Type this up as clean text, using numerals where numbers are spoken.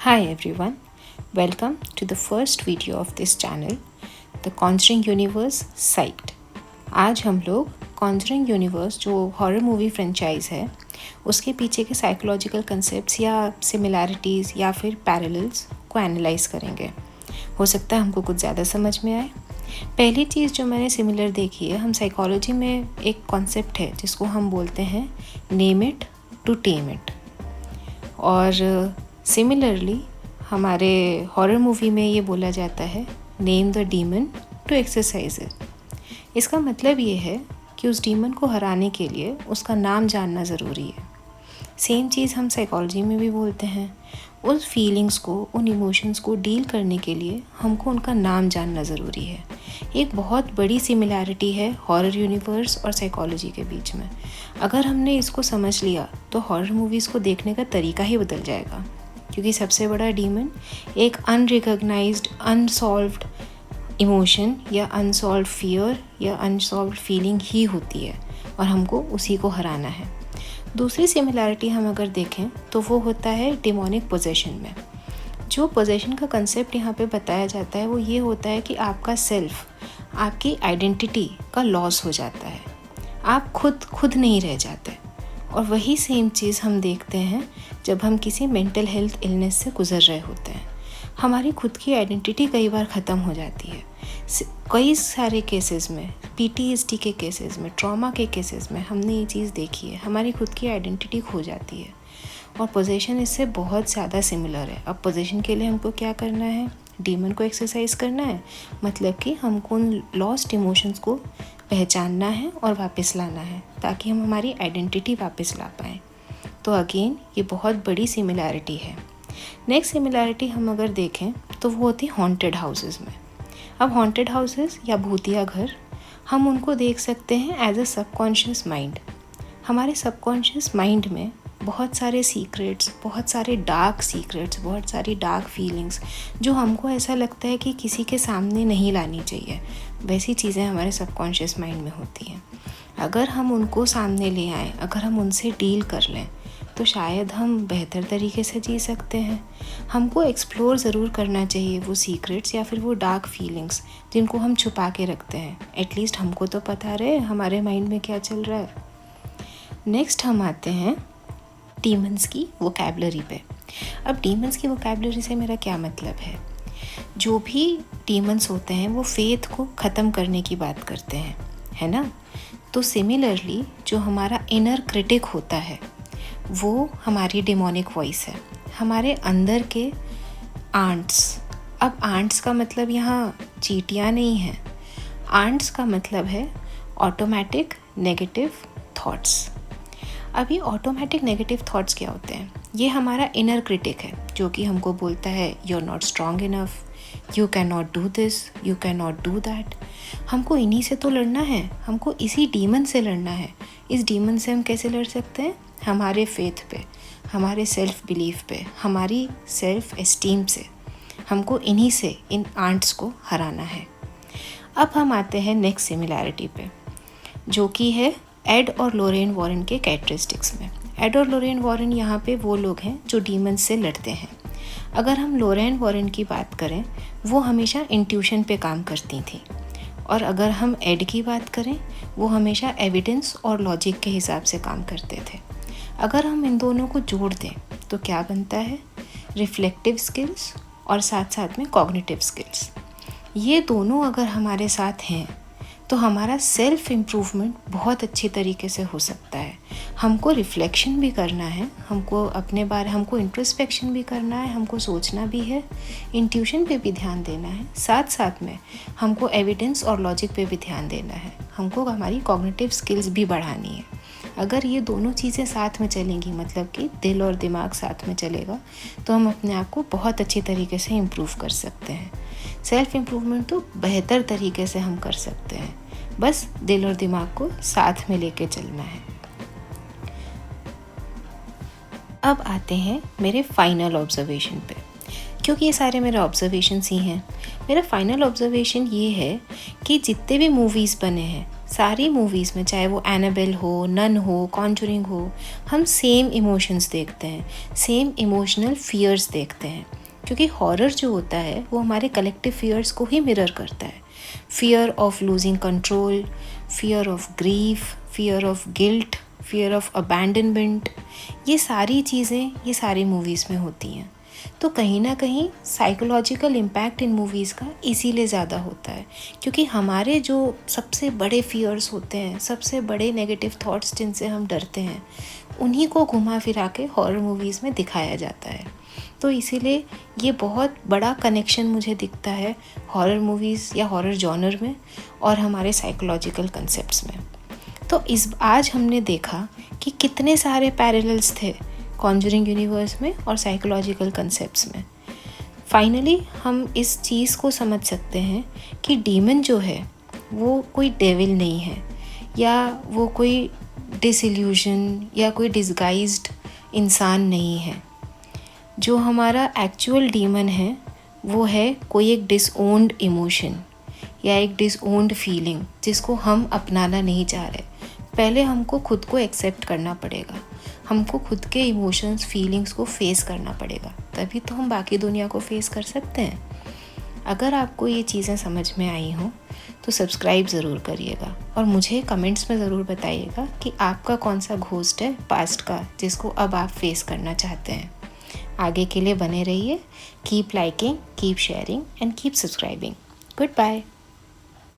Hi everyone, welcome to the first video of this channel, The Conjuring Universe Psyched। आज हम लोग Conjuring Universe जो horror movie franchise है उसके पीछे के साइकोलॉजिकल कंसेप्ट्स या सिमिलैरिटीज़ या फिर पैरेलल्स को एनालाइज करेंगे। हो सकता है हमको कुछ ज़्यादा समझ में आए। पहली चीज़ जो मैंने सिमिलर देखी है, हम साइकोलॉजी में एक कॉन्सेप्ट है जिसको हम बोलते हैं name it to tame it, और सिमिलरली हमारे हॉरर मूवी में ये बोला जाता है name the demon to exercise it. इसका मतलब ये है कि उस डीमन को हराने के लिए उसका नाम जानना ज़रूरी है। सेम चीज़ हम साइकोलॉजी में भी बोलते हैं। उस फीलिंग्स को, उन इमोशंस को डील करने के लिए हमको उनका नाम जानना ज़रूरी है। एक बहुत बड़ी सिमिलैरिटी है हॉरर यूनिवर्स और साइकोलॉजी के बीच में। अगर हमने इसको समझ लिया तो हॉरर मूवीज़ को देखने का तरीका ही बदल जाएगा, क्योंकि सबसे बड़ा डीमन एक अनरिकॉग्नाइज्ड, अनसॉल्व्ड इमोशन या अनसॉल्व्ड फियर या अनसॉल्व्ड फीलिंग ही होती है, और हमको उसी को हराना है। दूसरी सिमिलैरिटी हम अगर देखें तो वो होता है डिमोनिक पोजेशन में। जो पोजेशन का कंसेप्ट यहाँ पे बताया जाता है वो ये होता है कि आपका सेल्फ, आपकी आइडेंटिटी का लॉस हो जाता है, आप खुद नहीं रह जाते। और वही सेम चीज़ हम देखते हैं जब हम किसी मेंटल हेल्थ इलनेस से गुजर रहे होते हैं। हमारी खुद की आइडेंटिटी कई बार ख़त्म हो जाती है। कई सारे केसेस में, PTSD के केसेस में, ट्रॉमा के केसेस में हमने ये चीज़ देखी है। हमारी खुद की आइडेंटिटी खो जाती है, और पोजेशन इससे बहुत ज़्यादा सिमिलर है। अब पोजेशन के लिए हमको क्या करना है? डीमन को एक्सरसाइज करना है, मतलब कि हमको उन लॉस्ट इमोशंस को पहचानना है और वापस लाना है, ताकि हम हमारी आइडेंटिटी वापस ला पाएँ। तो अगेन ये बहुत बड़ी सिमिलैरिटी है। नेक्स्ट सिमिलैरिटी हम अगर देखें तो वो होती है हॉन्टेड हाउसेस में। अब हॉन्टेड हाउसेस या भूतिया घर, हम उनको देख सकते हैं एज अ सबकॉन्शियस माइंड। हमारे सबकॉन्शियस माइंड में बहुत सारे सीक्रेट्स, बहुत सारे डार्क सीक्रेट्स, बहुत सारी डार्क फीलिंग्स जो हमको ऐसा लगता है कि किसी के सामने नहीं लानी चाहिए, वैसी चीज़ें हमारे सबकॉन्शियस माइंड में होती हैं। अगर हम उनको सामने ले आएँ, अगर हम उनसे डील कर लें, तो शायद हम बेहतर तरीके से जी सकते हैं। हमको एक्सप्लोर ज़रूर करना चाहिए वो सीक्रेट्स या फिर वो डार्क फीलिंग्स जिनको हम छुपा के रखते हैं। एटलीस्ट हमको तो पता रहे हमारे माइंड में क्या चल रहा है। नेक्स्ट हम आते हैं डीमंस की वोकैबुलरी पे। अब डीमंस की वोकैबुलरी से मेरा क्या मतलब है? जो भी डीमंस होते हैं वो फेथ को ख़त्म करने की बात करते हैं, है ना? तो सिमिलरली जो हमारा इनर क्रिटिक होता है वो हमारी डिमोनिक वॉइस है, हमारे अंदर के आंट्स। अब आंट्स का मतलब यहाँ चींटियाँ नहीं हैं। आंट्स का मतलब है ऑटोमेटिक नेगेटिव थॉट्स। अब ये ऑटोमेटिक नेगेटिव थॉट्स क्या होते हैं? ये हमारा इनर क्रिटिक है जो कि हमको बोलता है you are not strong enough, you can not do this, you can not do that. हमको इन्हीं से तो लड़ना है, हमको इसी डीमन से लड़ना है। इस डीमन से हम कैसे लड़ सकते हैं? हमारे फेथ पे, हमारे सेल्फ बिलीफ पे, हमारी सेल्फ एस्टीम से। हमको इन्हीं से, इन आंट्स को हराना है। अब हम आते हैं नेक्स्ट सिमिलैरिटी पे, जो कि है एड और लोरेन वॉरेन के कैरेक्टरिस्टिक्स में। एड और लोरेन वॉरेन यहाँ पे वो लोग हैं जो डीमंस से लड़ते हैं। अगर हम लोरेन वॉरेन की बात करें, वो हमेशा इंट्यूशन पे काम करती थी, और अगर हम एड की बात करें, वो हमेशा एविडेंस और लॉजिक के हिसाब से काम करते थे। अगर हम इन दोनों को जोड़ दें तो क्या बनता है? रिफ्लेक्टिव स्किल्स और साथ साथ में कॉग्निटिव स्किल्स। ये दोनों अगर हमारे साथ हैं तो हमारा सेल्फ इम्प्रूवमेंट बहुत अच्छी तरीके से हो सकता है। हमको रिफ्लेक्शन भी करना है, हमको अपने बारे, हमको इंट्रोस्पेक्शन भी करना है, हमको सोचना भी है, इंट्यूशन पे भी ध्यान देना है, साथ साथ में हमको एविडेंस और लॉजिक पे भी ध्यान देना है, हमको हमारी कॉग्निटिव स्किल्स भी बढ़ानी है। अगर ये दोनों चीज़ें साथ में चलेंगी, मतलब कि दिल और दिमाग साथ में चलेगा, तो हम अपने आप को बहुत अच्छी तरीके से इम्प्रूव कर सकते हैं। सेल्फ इम्प्रूवमेंट तो बेहतर तरीके से हम कर सकते हैं, बस दिल और दिमाग को साथ में लेके चलना है। अब आते हैं मेरे फाइनल ऑब्जर्वेशन पे, क्योंकि ये सारे मेरे ऑब्जर्वेशंस ही हैं। मेरा फाइनल ऑब्जर्वेशन ये है कि जितने भी मूवीज़ बने हैं सारी मूवीज़ में, चाहे वो एनाबेल हो, नन हो, कॉन्जरिंग हो, हम सेम इमोशंस देखते हैं, सेम इमोशनल फियर्स देखते हैं, क्योंकि हॉरर जो होता है वो हमारे कलेक्टिव फियर्स को ही मिरर करता है। Fear of losing control, fear of grief, fear of guilt, fear of abandonment, ये सारी चीज़ें ये सारी मूवीज़ में होती हैं। तो कहीं ना कहीं साइकोलॉजिकल इम्पैक्ट इन मूवीज़ का इसीलिए ज़्यादा होता है, क्योंकि हमारे जो सबसे बड़े फियर्स होते हैं, सबसे बड़े नेगेटिव थॉट्स जिनसे हम डरते हैं, उन्हीं को घुमा फिरा के हॉरर मूवीज़ में दिखाया जाता है। तो इसीलिए ये बहुत बड़ा कनेक्शन मुझे दिखता है हॉरर मूवीज़ या हॉरर जॉनर में और हमारे साइकोलॉजिकल कंसेप्ट्स में। तो आज हमने देखा कि कितने सारे पैरेलल्स थे कॉन्जरिंग यूनिवर्स में और साइकोलॉजिकल कंसेप्ट्स में। फाइनली हम इस चीज़ को समझ सकते हैं कि डीमन जो है वो कोई डेविल नहीं है, या वो कोई डिसइल्यूजन या कोई डिसगाइज्ड इंसान नहीं है। जो हमारा एक्चुअल डीमन है वो है कोई एक डिसओन्ड इमोशन या एक डिसओन्ड फीलिंग जिसको हम अपनाना नहीं चाह रहे। पहले हमको खुद को एक्सेप्ट करना पड़ेगा, हमको खुद के इमोशंस फीलिंग्स को फेस करना पड़ेगा, तभी तो हम बाकी दुनिया को फेस कर सकते हैं। अगर आपको ये चीज़ें समझ में आई हों तो सब्सक्राइब ज़रूर करिएगा और मुझे कमेंट्स में ज़रूर बताइएगा कि आपका कौन सा घोस्ट है पास्ट का जिसको अब आप फेस करना चाहते हैं। आगे के लिए बने रहिए। Keep liking, keep sharing and keep subscribing. Good bye.